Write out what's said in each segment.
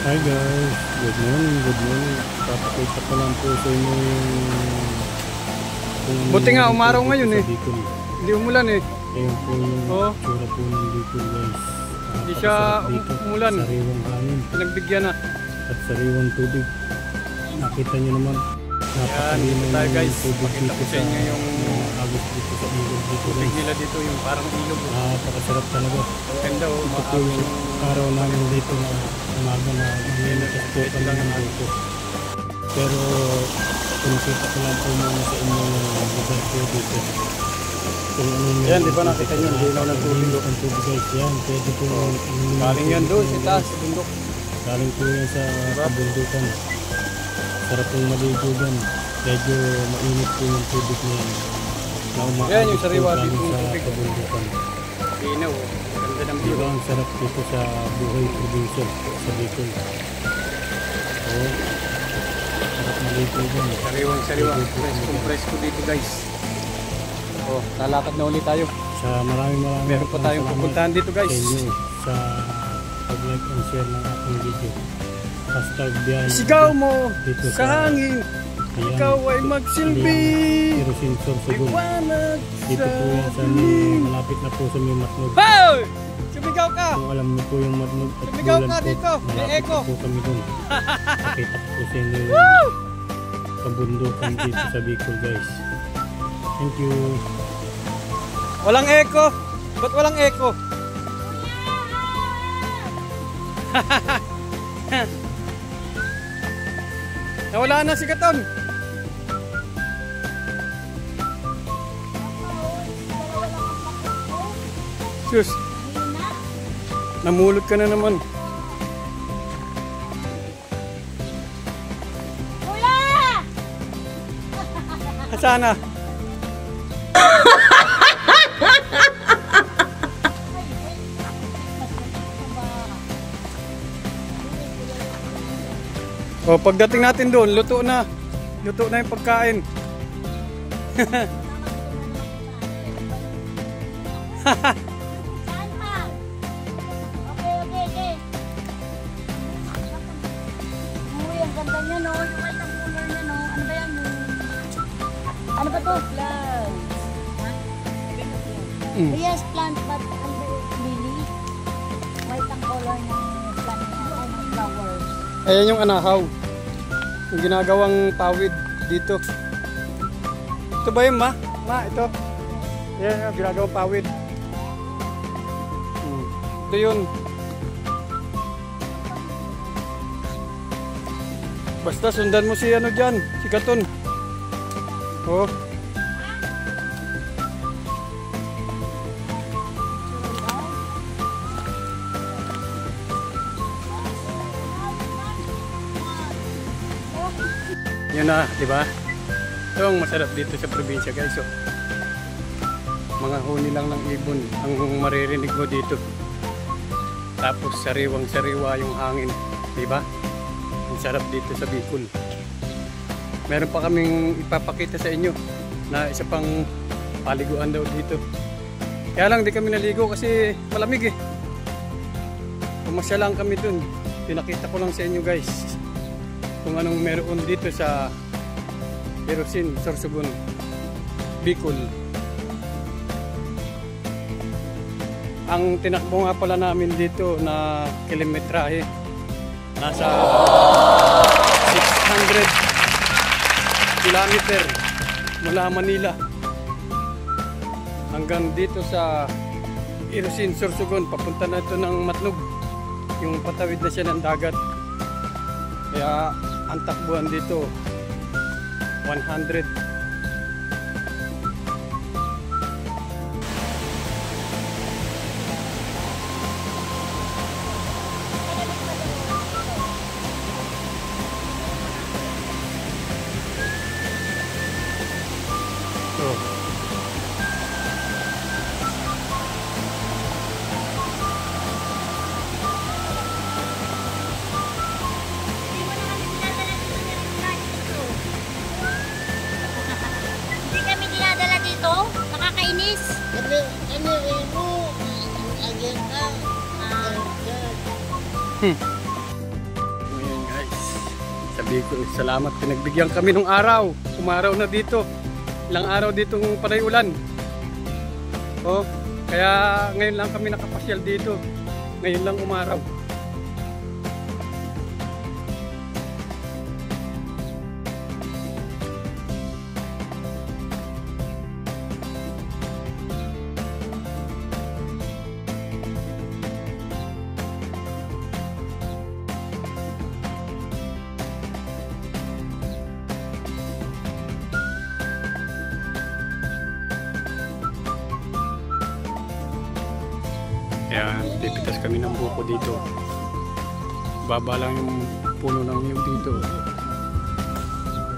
Hi guys, good morning, good morning. Papakita ko lang po sa inyo yung buti nga umaraw ngayon eh. Bicol. Hindi umulan eh. Ayun po yung tsura po ng Bicol guys. Hindi siya umulan. Sariwang hangin Pinagbigyan na. at sariwang tubig. Nakita nyo naman. Yan, dito tayo guys. Pakita ko sa inyo yung agos dito sa ilog dito tubig guys. nila dito, yung parang ilog. Napakasarap talaga. Ganda oh. Ito po yung araw namin dito na umaga na nangyayari po kami ng dito. Pero pinakita ko lang po muna sa inyo yung lugar po dito. Yan, di ba nakita nyo? Hindi na ng tubig. Ang tubig guys, yan. Pwede po Galing yan doon, sa taas, sa bundok. galing po yan sa kabundukan. Sarap pong maligo dyan. Medyo mainit po yung tubig na yan. Yan yung sariwa dito sa yung tubig. kabundukan. Linaw, ganda ng view. Diba ang sarap dito sa buhay probinsya sa Bicol. Oo. Sarap maligo dyan. Sariwang-sariwa. Presko dito guys. Oh, lalakad na ulit tayo. Sa maraming Meron pa tayong pupuntahan dito guys. sa inyo sa pag-like and share ng aking video. Hashtag biyahe. Sigaw mo Dito sa hangin. Ayan. Ikaw ay magsilbi. Erosin Sorsogon. Iwanag Dito sa po yan sa dilim. malapit na po sa may Matnog. Hoy! Sumigaw ka! Kung alam niyo po yung Matnog at Sumigaw Bulan ka po, dito. May malapit echo. na po kami dun. Pakita ko po sa inyo yung kabundukan dito sa Bicol guys. Thank you. Walang echo. Ba't walang echo? Nawala na si Katon. Sus. Namulot ka na naman. Sana. O pagdating natin doon, luto na. Luto na yung pagkain. Uy, ang ganda niya no. Yung white ang color niya no. Ano ba yan? Ano ba to? Plants. Yes, plant but under lily. White ang color ng plant niya. Ay, flowers. Ayan yung anahaw. Yung ginagawang pawid dito. Ito ba yun ma? Ma, ito. Ayan yung ginagawang pawid. Ito yun. Basta sundan mo si ano dyan, si Katon. Oh. Yun na, di ba? Ito ang masarap dito sa probinsya guys. So, mga huni lang ng ibon ang maririnig mo dito. Tapos sariwang-sariwa yung hangin, di ba? Ang sarap dito sa Bicol. Meron pa kaming ipapakita sa inyo na isa pang paliguan daw dito. Kaya lang di kami naligo kasi malamig eh. Pumasya lang kami dun. Pinakita ko lang sa inyo guys kung anong meron dito sa Erosin Sorsogon, Bicol. Ang tinakbo nga pala namin dito na kilometrahe nasa 600 kilometer mula Manila hanggang dito sa Erosin Sorsogon. Papunta na ito ng Matnog, yung patawid na siya ng dagat. Kaya ang takbuhan dito 100. maliligo. Salamat, pinagbigyan kami ng araw. Umaraw na dito. Ilang araw ditong panay ulan. Oh, kaya ngayon lang kami nakapasyal dito. Ngayon lang umaraw. Kaya pipitas kami ng buko dito. Baba lang yung puno ng niyog dito.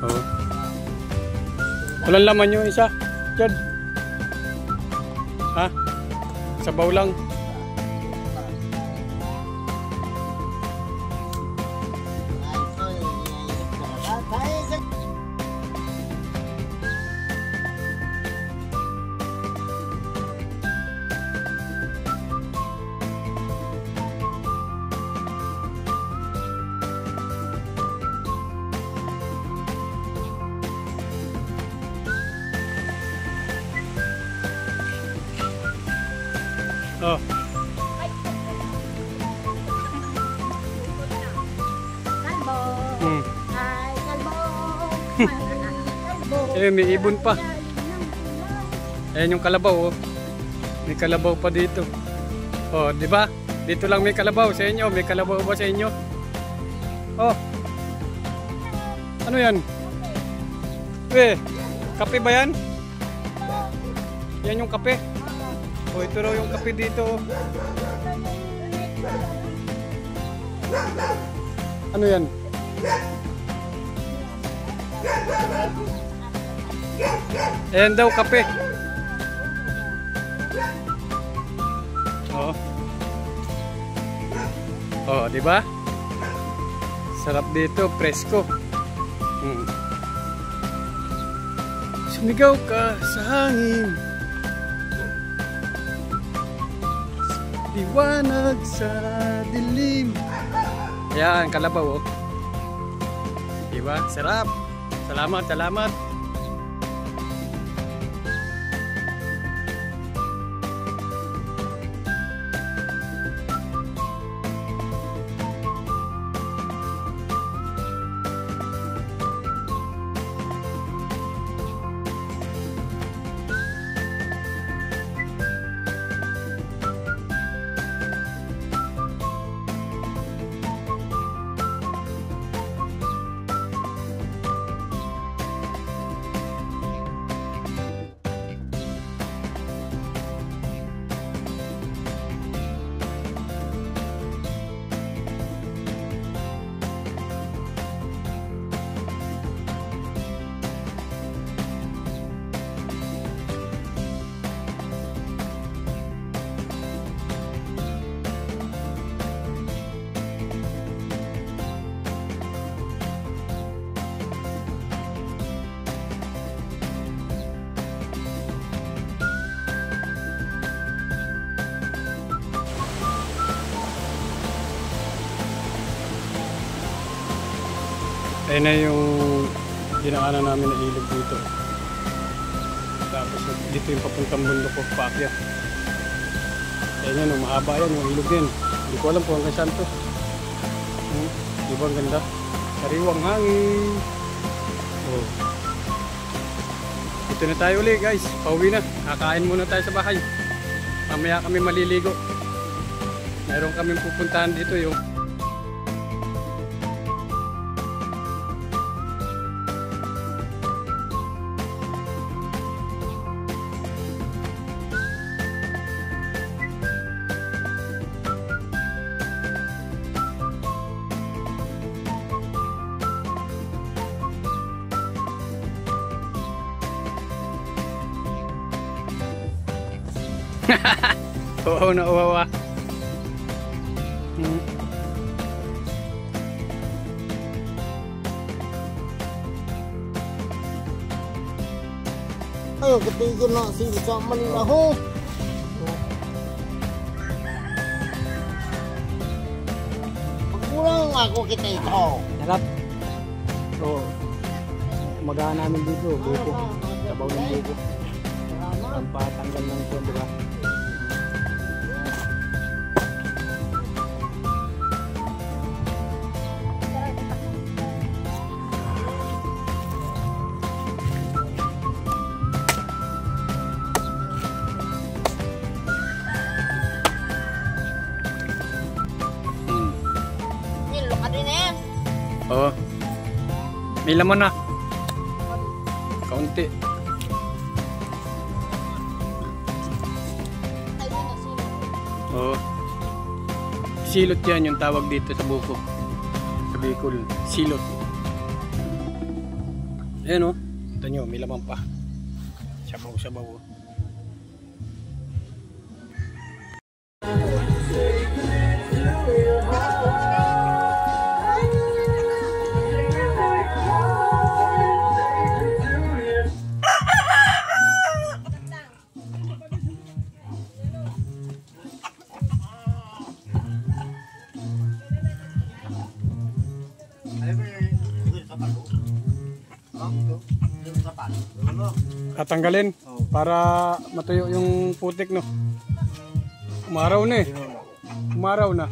Oh. Walang laman yung isa. Diyan. Ha? Sabaw lang. Oh. Kalbo. Ay, kalbo. Kalbo. Eh, may ibon pa. Ayan yung kalabaw, oh. May kalabaw pa dito. Oh, di ba? Dito lang may kalabaw sa inyo. May kalabaw ba sa inyo? Oh. Ano yan? Eh, kape ba yan? Yan yung kape. Oh, ito raw yung kape dito. Ano yan? Ayan daw kape. Oh. Oh, di ba? Sarap dito, presko. Sumigaw ka sa hangin. Liwanag sa dilim. Ayan, kalabaw, oh. Diba? Sarap. Salamat, salamat. Ayan na yung dinaanan namin na ilog dito. Tapos dito yung papuntang bundok ko, paakyat. Ayan yan, mahaba yan, yung ilog din. Hindi ko alam kung hanggang saan to. Diba ang ganda? Sariwang hangin. Oh. Dito na tayo ulit guys, pauwi na. Kakain muna tayo sa bahay. Mamaya kami maliligo. Meron kaming pupuntahan dito yung oo na uwawa. Ayo ketigil nak sih sama ni lahu. Kurang aku kita itu. Harap. Oo. Magahan namin dito, buko. Sabaw ng buko. Ang patanggal ng po, di ba? Nilo ka din eh. Oo. May laman na. Kaunti. Ay, din na sino. Oo. Silot yan yung tawag dito sa buko. Sa Bicol. Silot. Ayan o. Ito nyo, may laman pa. Sabaw-sabaw o. Tatanggalin para matuyo yung putik, no? Umaraw na eh. Umaraw na.